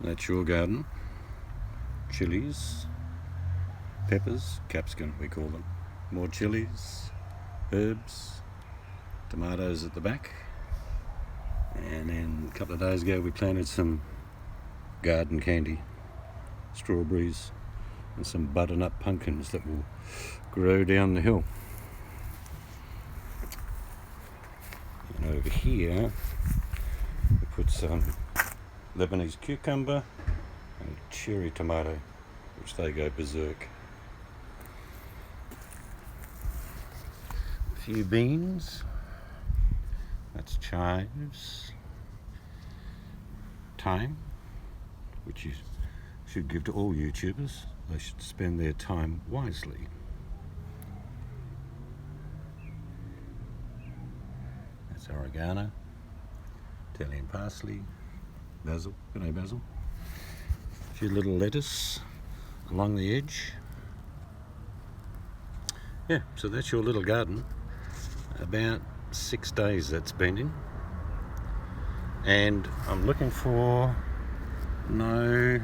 That's your garden. Chilies, peppers, capsicum we call them. More chilies, herbs, tomatoes at the back. And then a couple of days ago we planted some garden candy, strawberries and some butternut pumpkins that will grow down the hill. And over here we put some Lebanese cucumber and cherry tomato, which they go berserk. A few beans, that's chives, thyme, which you should give to all YouTubers. They should spend their time wisely. That's oregano, Italian parsley, basil, good day basil. A few little lettuce along the edge. Yeah, so that's your little garden. About 6 days that's been in. And I'm looking for, no,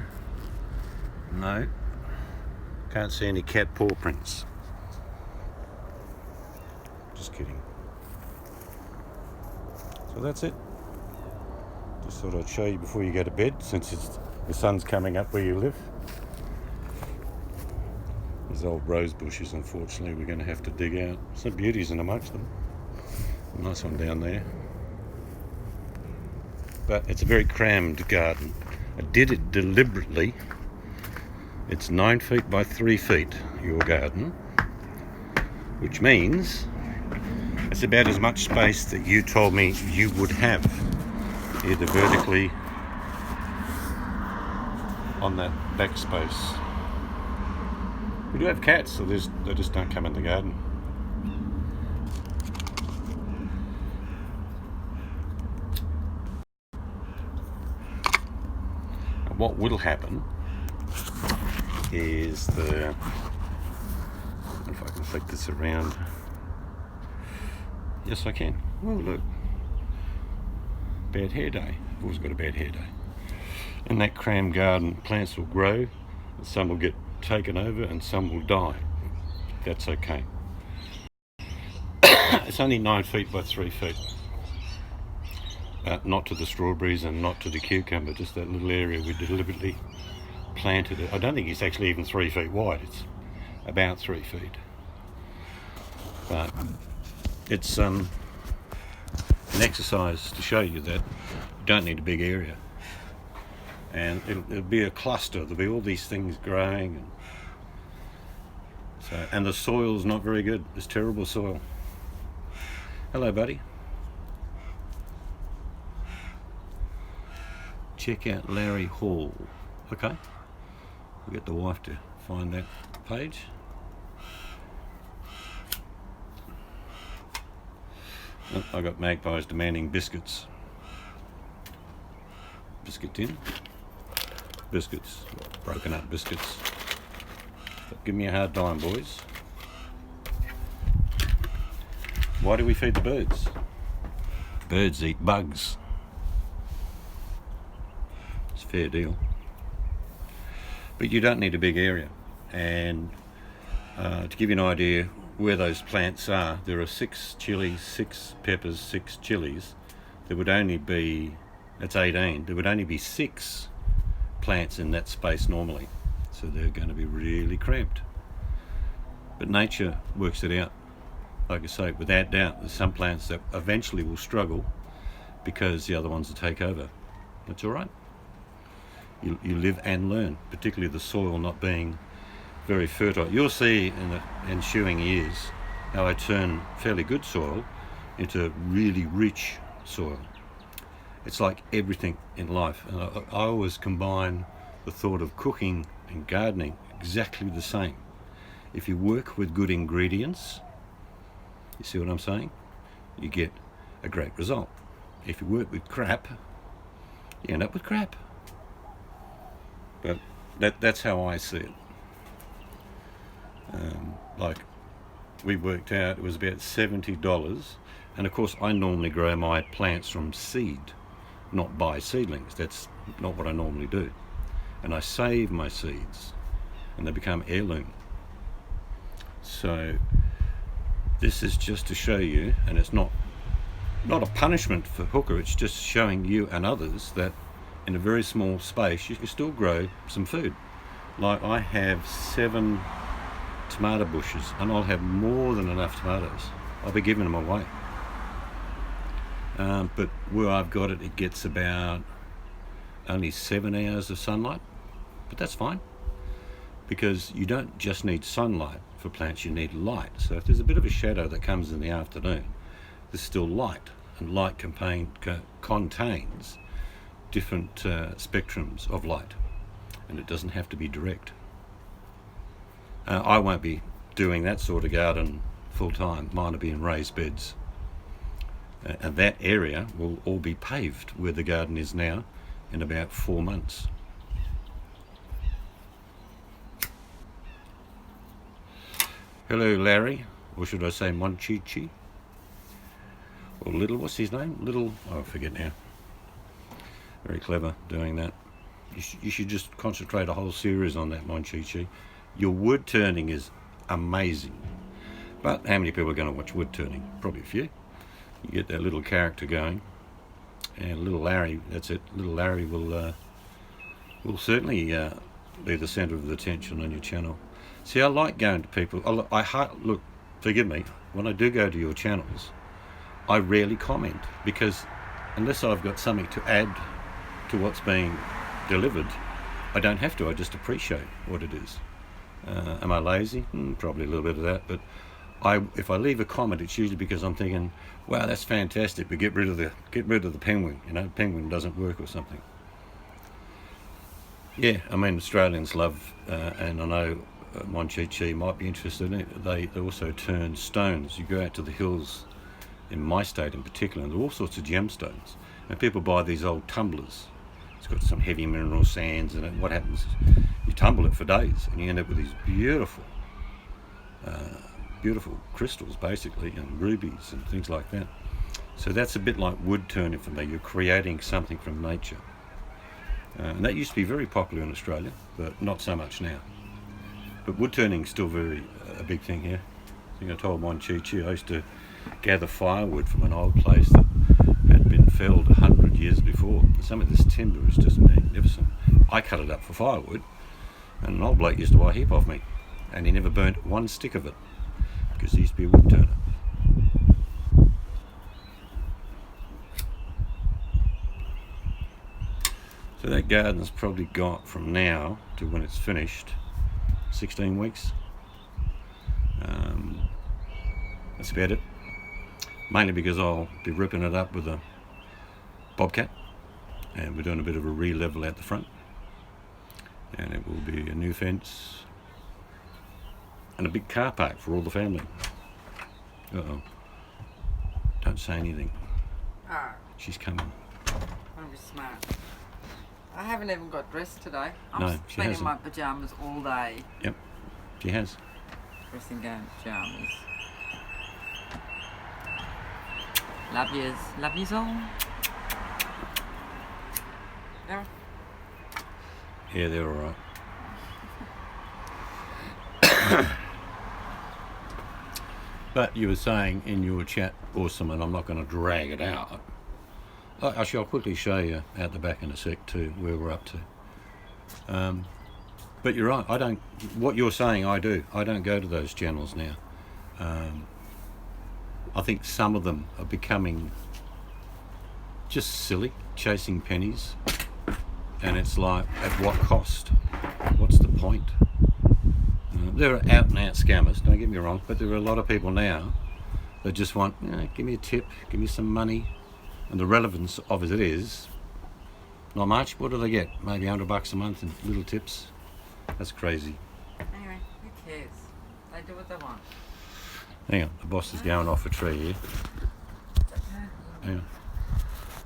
can't see any cat paw prints. Just kidding. So that's it. Just thought I'd show you before you go to bed, since the sun's coming up where you live. These old rose bushes, unfortunately, we're going to have to dig out. Some beauties in amongst them. A nice one down there. But it's a very crammed garden. I did it deliberately. It's 9 feet by 3 feet, your garden, which means it's about as much space that you told me you would have, either vertically on that back space. We do have cats, so they just don't come in the garden. And what will happen is if I can flick this around. Yes, I can. Oh, look. Bad hair day. I've always got a bad hair day. In that crammed garden, plants will grow, and some will get taken over, and some will die. That's okay. It's only 9 feet by 3 feet. Not to the strawberries and not to the cucumber, just that little area we deliberately planted it. I don't think it's actually even 3 feet wide. It's about 3 feet. But it's an exercise to show you that you don't need a big area, and it'll be a cluster. There'll be all these things growing, and the soil's not very good. It's terrible soil. Hello, buddy. Check out Larry Hall. Okay, we'll get the wife to find that page. I got magpies demanding biscuits. Biscuit tin. Biscuits. Broken up biscuits. But give me a hard time, boys. Why do we feed the birds? Birds eat bugs. It's a fair deal. But you don't need a big area. And to give you an idea where those plants are, there are 6 chilies, 6 peppers, 6 chilies. There would only be, that's 18, there would only be 6 plants in that space normally. So they're going to be really cramped. But nature works it out. Like I say, without doubt, there's some plants that eventually will struggle because the other ones will take over. That's all right. You live and learn, particularly the soil not being very fertile. You'll see in the ensuing years how I turn fairly good soil into really rich soil. It's like everything in life. And I always combine the thought of cooking and gardening exactly the same. If you work with good ingredients, you see what I'm saying? You get a great result. If you work with crap, you end up with crap. But that's how I see it. Like we worked out, it was about $70, and of course I normally grow my plants from seed, not buy seedlings. That's not what I normally do. and I save my seeds, and they become heirloom. So this is just to show you, and it's not a punishment for hooker, it's just showing you and others that in a very small space you can still grow some food. Like I have 7 tomato bushes, and I'll have more than enough tomatoes. I'll be giving them away. But where I've got it, it gets about only 7 hours of sunlight, but that's fine, because you don't just need sunlight for plants, you need light. So if there's a bit of a shadow that comes in the afternoon, there's still light, and light contains different spectrums of light, and it doesn't have to be direct. I won't be doing that sort of garden full time. Mine will be in raised beds, and that area will all be paved where the garden is now in about 4 months. Hello Larry, or should I say Monchichi, or Little, what's his name? Little, oh I forget now. Very clever doing that. You should just concentrate a whole series on that, Monchichi. Your wood turning is amazing. But how many people are going to watch wood turning? Probably a few. You get that little character going, and little Larry, that's it. Little Larry will certainly be the centre of the attention on your channel. See, I like going to people. Look, forgive me, when I do go to your channels, I rarely comment, because unless I've got something to add to what's being delivered, I don't have to. I just appreciate what it is. Am I lazy? Probably a little bit of that, but if I leave a comment, it's usually because I'm thinking, wow, that's fantastic, but get rid of the penguin. You know, penguin doesn't work or something. Yeah, I mean, Australians love, and I know Monchichi might be interested in it. They also turn stones. You go out to the hills in my state in particular, and there are all sorts of gemstones, and people buy these old tumblers. It's got some heavy mineral sands in it. What happens is you tumble it for days, and you end up with these beautiful crystals, basically, and rubies and things like that. So that's a bit like wood turning for me. You're creating something from nature, and that used to be very popular in Australia, but not so much now. But wood turning is still a big thing here. I think I told Monchichi I used to gather firewood from an old place that had been felled 100 years before. Some of this timber is just magnificent. I cut it up for firewood, and an old bloke used to buy a heap of me, and he never burnt one stick of it, because he used to be a wood turner. So that garden's probably got, from now to when it's finished, 16 weeks. That's about it. Mainly because I'll be ripping it up with a bobcat, and we're doing a bit of a re-level out the front, and it will be a new fence and a big car park for all the family. Uh-oh. Don't say anything. Oh, She's coming. I'm be smart. I haven't even got dressed today. No, I'm she been in hasn't. my pyjamas all day. Yep, she has. Dressing gown pyjamas. Love yous. Love yous all. Yeah. Yeah, they're all right. But you were saying in your chat, awesome, and I'm not going to drag it out. I shall quickly show you out the back in a sec too, where we're up to. But you're right, what you're saying I do. I don't go to those channels now. I think some of them are becoming just silly, chasing pennies. And it's like, at what cost? What's the point? There are out and out scammers, don't get me wrong, but there are a lot of people now that just want, give me a tip, give me some money. And the relevance of it is not much. What do they get? Maybe $100 a month in little tips. That's crazy. Anyway, who cares? They do what they want. Hang on, the boss is going off a tree here. Hang on.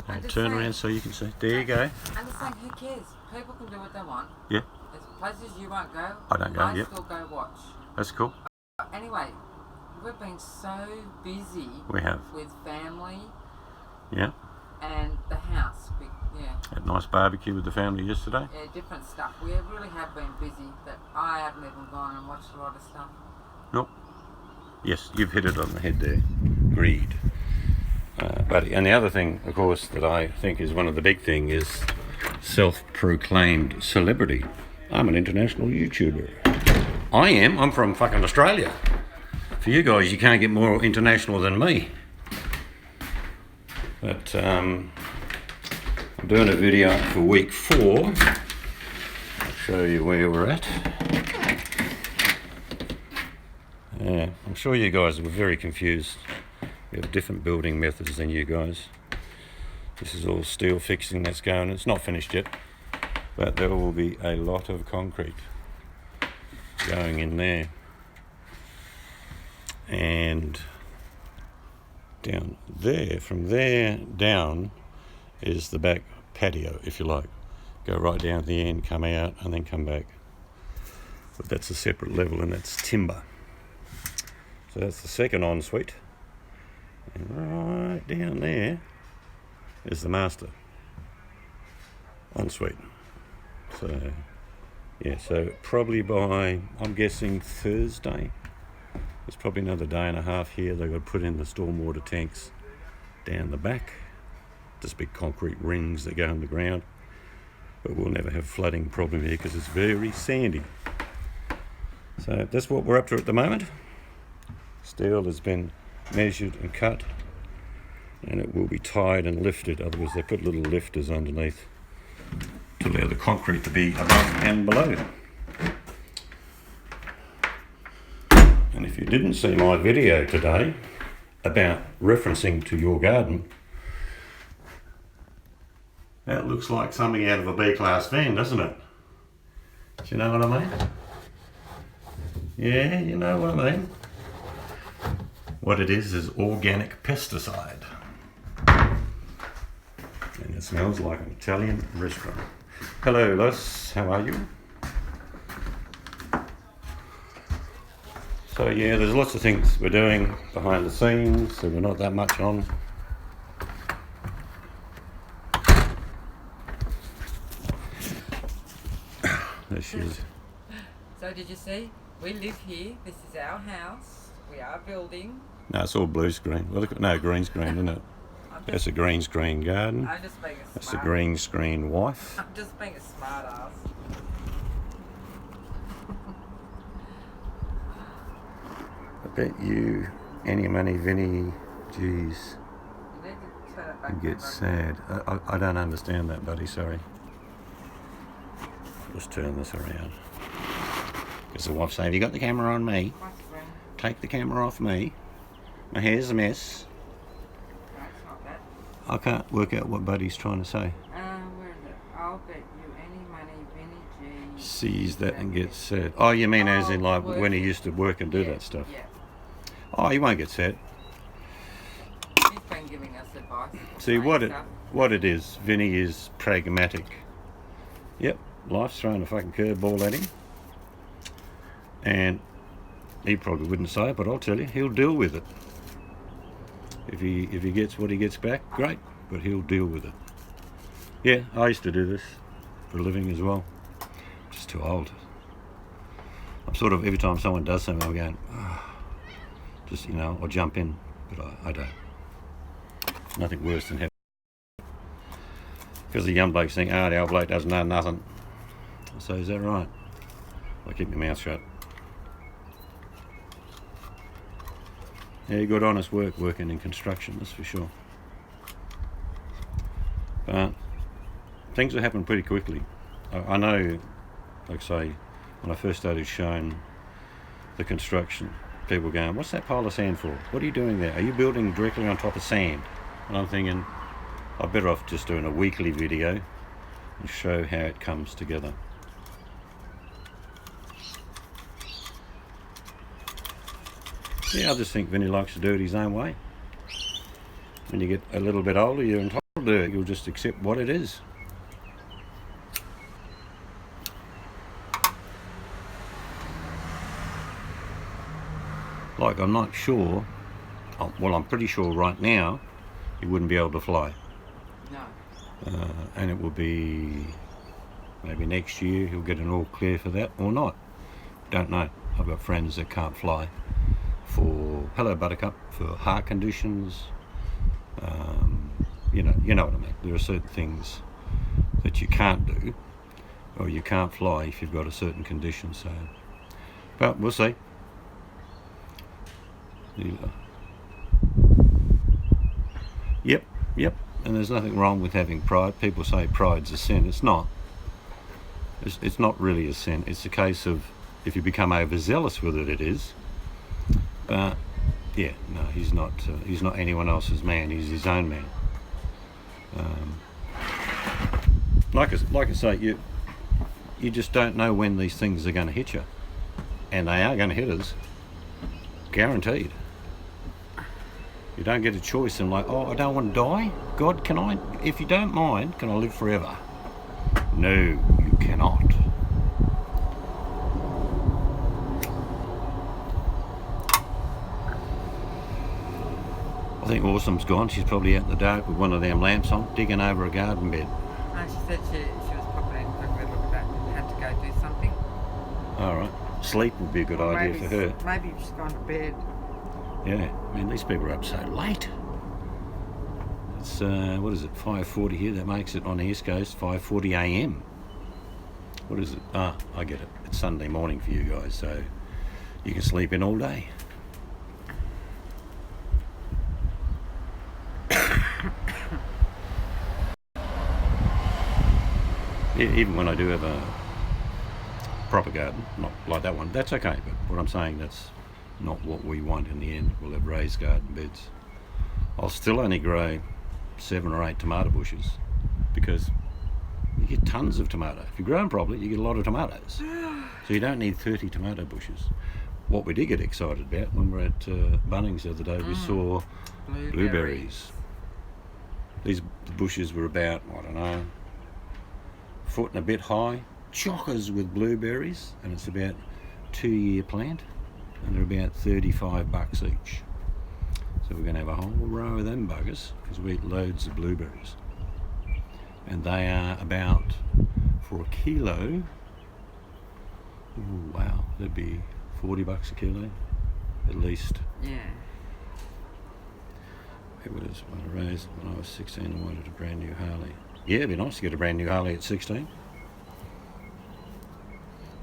I'll turn around so you can see. There you go. I'm just saying, who cares? People can do what they want. Yeah. There's places you won't go. I don't go, I yep. still go watch. That's cool. Anyway, we've been so busy We have. with family Yeah. and the house. Yeah. Had a nice barbecue with the family yesterday. Yeah, different stuff. We really have been busy, but I haven't even gone and watched a lot of stuff. Nope. Yes, you've hit it on the head there. Greed. And the other thing, of course, that I think is one of the big things is self-proclaimed celebrity. I'm an international YouTuber. I am. I'm from fucking Australia. For you guys, you can't get more international than me. But I'm doing a video for week 4. I'll show you where we're at. Yeah, I'm sure you guys were very confused. We have different building methods than you guys. This is all steel fixing that's going. It's not finished yet, but there will be a lot of concrete going in there. And down there, from there down, is the back patio, if you like. Go right down to the end, come out, and then come back. But that's a separate level, and that's timber. So that's the second ensuite. And right down there is the master ensuite. So, yeah, so probably by, I'm guessing Thursday, there's probably another day and a half here. They've got to put in the stormwater tanks down the back. Just big concrete rings that go in the ground. But we'll never have flooding problem here because it's very sandy. So that's what we're up to at the moment. Steel has been measured and cut, and it will be tied and lifted. Otherwise they put little lifters underneath to allow the concrete to be above and below. And if you didn't see my video today about referencing to your garden, that looks like something out of a B-class van, doesn't it? Do you know what I mean? Yeah, you know what I mean. What it is organic pesticide. And it smells like an Italian restaurant. Hello, Los, how are you? So yeah, there's lots of things we're doing behind the scenes, so we're not that much on. There she is. So did you see? We live here. This is our house. We are building. No, it's all blue screen. Well, look, no, green screen, isn't it? That's a green screen garden. I'm just being a smart. That's a green screen wife. I'm just being a smart ass. I bet you any money, Vinny, geez, You need to turn it back. you get sad. I don't understand that, buddy, sorry. Just turn this around. Because the wife's saying, have you got the camera on me? Take the camera off me. My hair's a mess. No, it's not that. I can't work out what Buddy's trying to say. Where is it? I'll bet you any money, Vinny G. Sees that and gets sad. Oh, you mean as in like when he used to work and do that stuff? Yeah. Oh, he won't get sad. He's been giving us advice. See, what it is, Vinny is pragmatic. Yep, life's throwing a fucking curveball at him. And he probably wouldn't say it, but I'll tell you, he'll deal with it. If he gets what he gets back, great, but he'll deal with it. Yeah, I used to do this for a living as well. Just too old. I'm sort of, every time someone does something, I'm going, oh, just, you know, I'll jump in, but I don't. Nothing worse than having, because the young blokes think, the old bloke doesn't know nothing. So is that right? I keep my mouth shut. Yeah, good honest work working in construction, that's for sure. But things will happen pretty quickly. I know, like say, when I first started showing the construction, people were going, what's that pile of sand for? What are you doing there? Are you building directly on top of sand? And I'm thinking, I'm better off just doing a weekly video and show how it comes together. Yeah, I just think Vinny likes to do it his own way. When you get a little bit older, you're entitled to it. You'll just accept what it is. Like, I'm not sure, well, I'm pretty sure right now he wouldn't be able to fly. No. and it will be maybe next year he'll get an all clear for that or not. Don't know. I've got friends that can't fly for, hello Buttercup, for heart conditions. You know what I mean. There are certain things that you can't do, or you can't fly if you've got a certain condition. So, but we'll see. Yep. And there's nothing wrong with having pride. People say pride's a sin. It's not. It's not really a sin. It's a case of if you become overzealous with it, it is. But yeah, no, he's not. He's not anyone else's man. He's his own man. Like I say, you just don't know when these things are going to hit you, and they are going to hit us, guaranteed. You don't get a choice and like, oh, I don't want to die. God, can I? If you don't mind, can I live forever? No, you cannot. I think Awesome's gone. She's probably out in the dark with one of them lamps on, digging over a garden bed. No, she said she was popping in quickly to look at that and had to go do something. All right. Sleep would be a good idea for her. Maybe she's gone to bed. Yeah, I mean, these people are up so late. It's, what is it, 5:40 here? That makes it on the East Coast, 5:40 a.m. What is it? Ah, I get it. It's Sunday morning for you guys, so you can sleep in all day. Even when I do have a proper garden, not like that one, that's okay, but what I'm saying, that's not what we want in the end. We'll have raised garden beds. I'll still only grow 7 or 8 tomato bushes because you get tons of tomato. If you grow them properly, you get a lot of tomatoes. So you don't need 30 tomato bushes. What we did get excited about when we were at Bunnings the other day, we saw blueberries. These bushes were about, I don't know, a foot and a bit high, chockers with blueberries, and it's about 2-year plant, and they're about $35 each. So we're going to have a whole row of them buggers because we eat loads of blueberries, and they are about, for a kilo, ooh, wow, that'd be $40 a kilo at least. Yeah. It was when I was 16. I wanted a brand new Harley. Yeah, it'd be nice to get a brand new Harley at 16.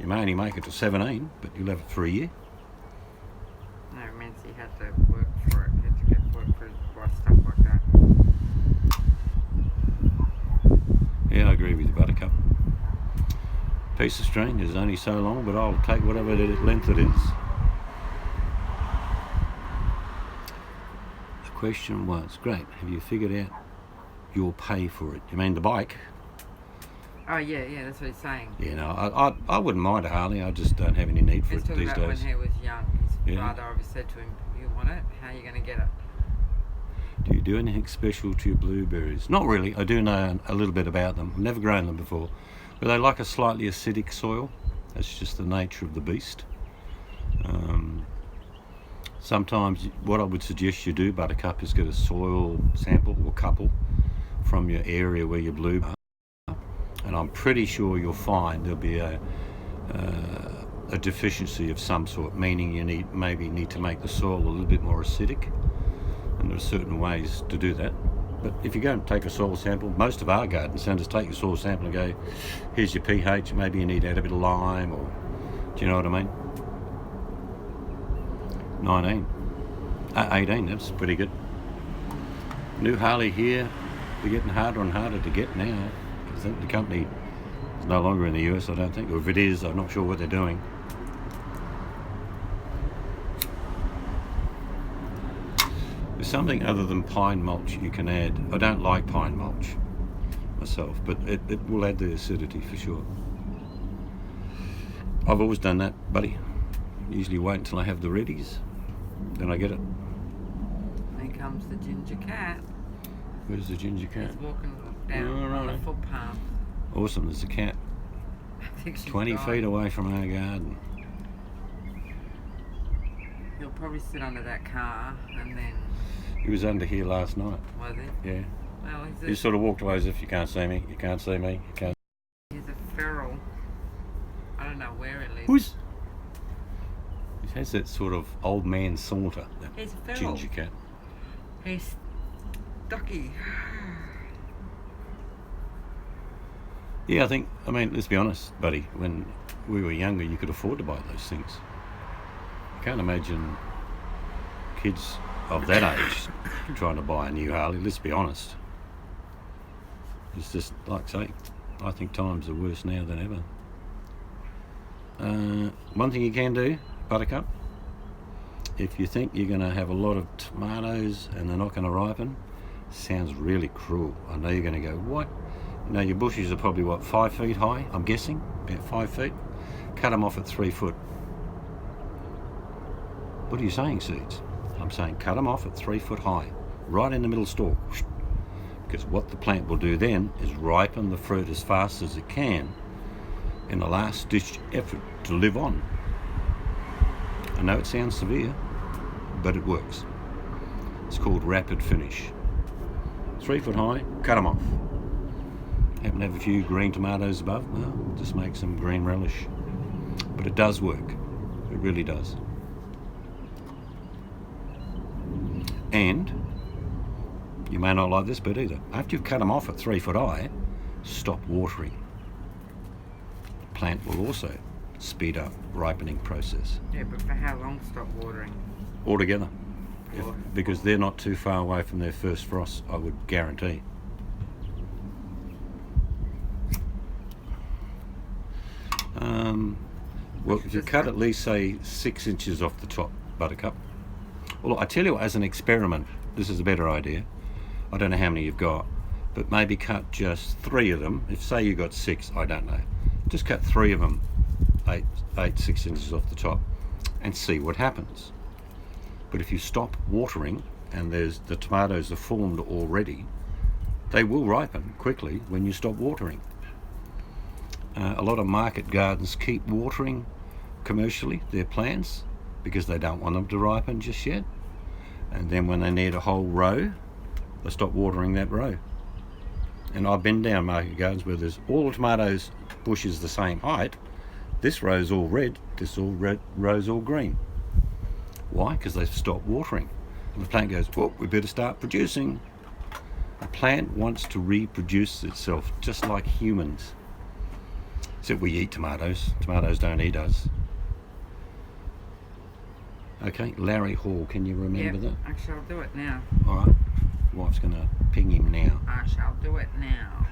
You may only make it to 17, but you'll have it for a year. No, it means he had to work for it. He had to get work for stuff like that. Yeah, I agree with you, Buttercup. Piece of string is only so long, but I'll take whatever length it is. The question was, great, have you figured out your pay for it? You mean the bike? Oh yeah, that's what he's saying. Yeah, no, I wouldn't mind a Harley. I just don't have any need for He's it talking these about days. when he was young. His father obviously said to him, "You want it? How are you going to get it?" Do you do anything special to your blueberries? Not really. I do know a little bit about them. I've never grown them before, but they like a slightly acidic soil. That's just the nature of the beast. Sometimes what I would suggest you do, Buttercup, is get a soil sample or couple from your area where your blue are, and I'm pretty sure you'll find there'll be a deficiency of some sort, meaning you maybe need to make the soil a little bit more acidic, and there are certain ways to do that. But if you go and take a soil sample, most of our garden centres take your soil sample and go, here's your pH, maybe you need to add a bit of lime, or do you know what I mean? 18, that's pretty good. New Harley here, they're getting harder and harder to get now, because the company is no longer in the US, I don't think, or if it is, I'm not sure what they're doing. There's something other than pine mulch you can add. I don't like pine mulch myself, but it will add the acidity for sure. I've always done that, buddy. Usually wait until I have the readies, then I get it. Here comes the ginger cat. Where's the ginger cat? He's walking down on the footpath. Awesome, there's a cat. I think she's 20 gone. feet away from our garden. He'll probably sit under that car and then... He was under here last night. Was he? Yeah. Well, You sort of walked away as if you can't see me, you can't see me, you can't. he's a feral. I don't know where it lives. Who's? He has that sort of old man saunter, that He's a feral. ginger cat. He's ducky. Yeah, I mean, let's be honest, buddy, when we were younger, you could afford to buy those things. I can't imagine kids of that age trying to buy a new Harley, let's be honest. It's just, like I say, I think times are worse now than ever. One thing you can do, Buttercup, if you think you're going to have a lot of tomatoes and they're not going to ripen, sounds really cruel. I know you're going to go, what? You know, your bushes are probably, 5 feet high, I'm guessing, about 5 feet. Cut them off at 3 foot. What are you saying, Seeds? I'm saying cut them off at 3 foot high, right in the middle stalk. Because what the plant will do then is ripen the fruit as fast as it can in a last-ditch effort to live on. I know it sounds severe, but it works. It's called rapid finish. 3 foot high, cut them off. Happen to have a few green tomatoes above, well, just make some green relish. But it does work. It really does. And you may not like this bit either. After you've cut them off at 3 foot high, stop watering. The plant will also speed up ripening process. Yeah, but for how long stop watering? Altogether. Or- Because they're not too far away from their first frost, I would guarantee. Well, if you cut at least, say, 6 inches off the top, Buttercup. Well, I tell you what, as an experiment, this is a better idea. I don't know how many you've got, but maybe cut just 3 of them. If, say, you got 6, I don't know. Just cut 3 of them, 6 inches off the top, and see what happens. But if you stop watering, and the tomatoes are formed already, they will ripen quickly when you stop watering. A lot of market gardens keep watering commercially their plants because they don't want them to ripen just yet. And then when they need a whole row, they stop watering that row. And I've been down market gardens where there's all the tomatoes bushes the same height. This row's all red, row's all green. Why? Because they've stopped watering. And the plant goes, well, we better start producing. A plant wants to reproduce itself just like humans. Except we eat tomatoes. Tomatoes don't eat us. Okay, Larry Hall, can you remember that? I shall do it now. All right, wife's going to ping him now. I shall do it now.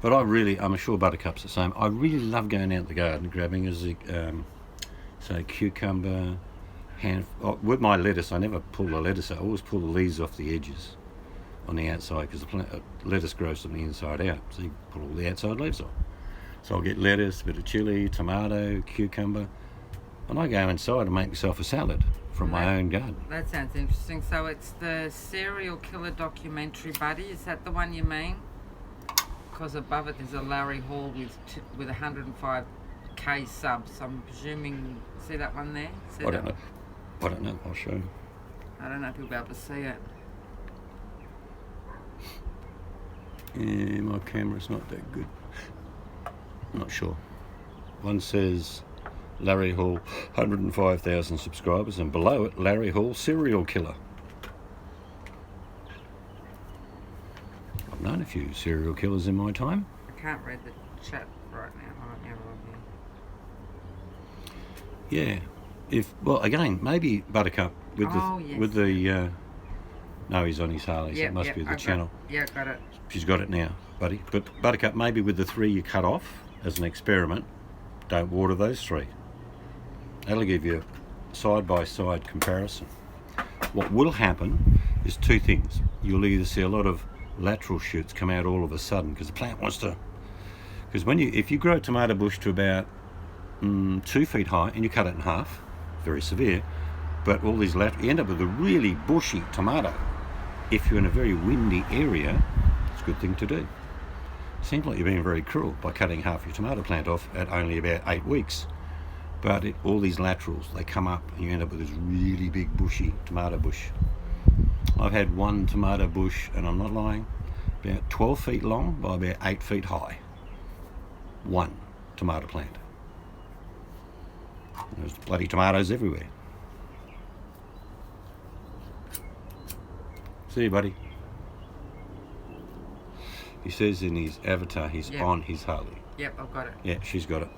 But I'm sure Buttercup's the same. I really love going out the garden, grabbing say cucumber, with my lettuce. I never pull the lettuce out. I always pull the leaves off the edges on the outside because the lettuce grows from the inside out. So you pull all the outside leaves off. So I'll get lettuce, a bit of chilli, tomato, cucumber, and I go inside and make myself a salad from my own garden. That sounds interesting. So it's the serial killer documentary, Buddy. Is that the one you mean? Because above it there's a Larry Hall with 105k subs. I'm presuming. See that one there? I don't know. I'll show you. I don't know if you'll be able to see it. Yeah, my camera's not that good. I'm not sure. One says Larry Hall, 105,000 subscribers, and below it, Larry Hall, serial killer. I've known a few serial killers in my time. I can't read the chat right now. I don't have it Yeah. Again, maybe Buttercup with the no, he's on his Harley, so it must be the channel. Got it. She's got it now, buddy. But Buttercup, maybe with the 3 you cut off as an experiment, don't water those 3. That'll give you a side-by-side comparison. What will happen is 2 things. You'll either see a lot of lateral shoots come out all of a sudden because the plant wants to. Because if you grow a tomato bush to about 2 feet high and you cut it in half, very severe, but all these you end up with a really bushy tomato. If you're in a very windy area, it's a good thing to do. Seems like you're being very cruel by cutting half your tomato plant off at only about 8 weeks. But all these laterals, they come up and you end up with this really big bushy tomato bush. I've had one tomato bush, and I'm not lying, about 12 feet long by about 8 feet high. One tomato plant. There's bloody tomatoes everywhere. See you, buddy. He says in his avatar he's on his Harley. Yep, I've got it. Yeah, she's got it.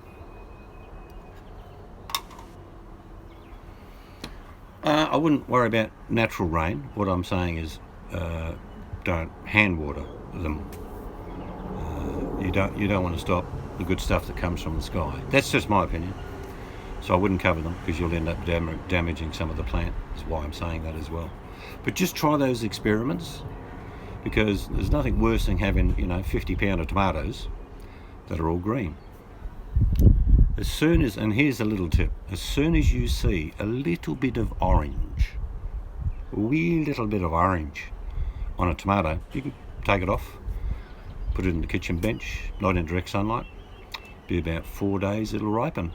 I wouldn't worry about natural rain. What I'm saying is don't hand water them. You don't want to stop the good stuff that comes from the sky. That's just my opinion. So I wouldn't cover them because you'll end up damaging some of the plant. That's why I'm saying that as well. But just try those experiments, because there's nothing worse than having 50 pound of tomatoes that are all green. As soon as, and here's a little tip, as soon as you see a little bit of orange, a wee little bit of orange on a tomato, you can take it off, put it in the kitchen bench, not in direct sunlight. Be about 4 days, it'll ripen.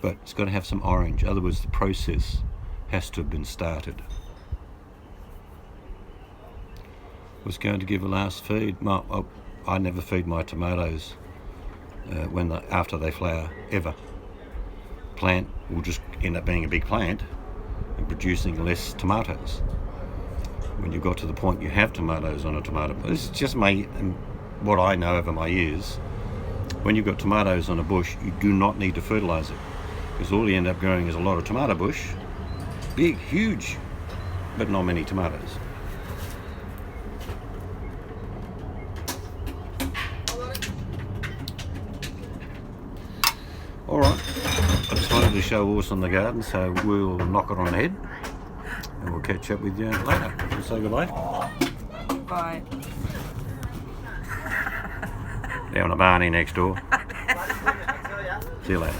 But it's got to have some orange, otherwise the process has to have been started. Was going to give a last feed. I never feed my tomatoes after they flower, ever. Plant will just end up being a big plant and producing less tomatoes. When you got to the point you have tomatoes on a tomato, this is just what I know over my years. When you've got tomatoes on a bush, you do not need to fertilise it, because all you end up growing is a lot of tomato bush, big, huge, but not many tomatoes. Alright, I just wanted to show Orson the garden, so we'll knock it on the head and we'll catch up with you later. We'll say goodbye. Bye. Down the Barney next door. See you later.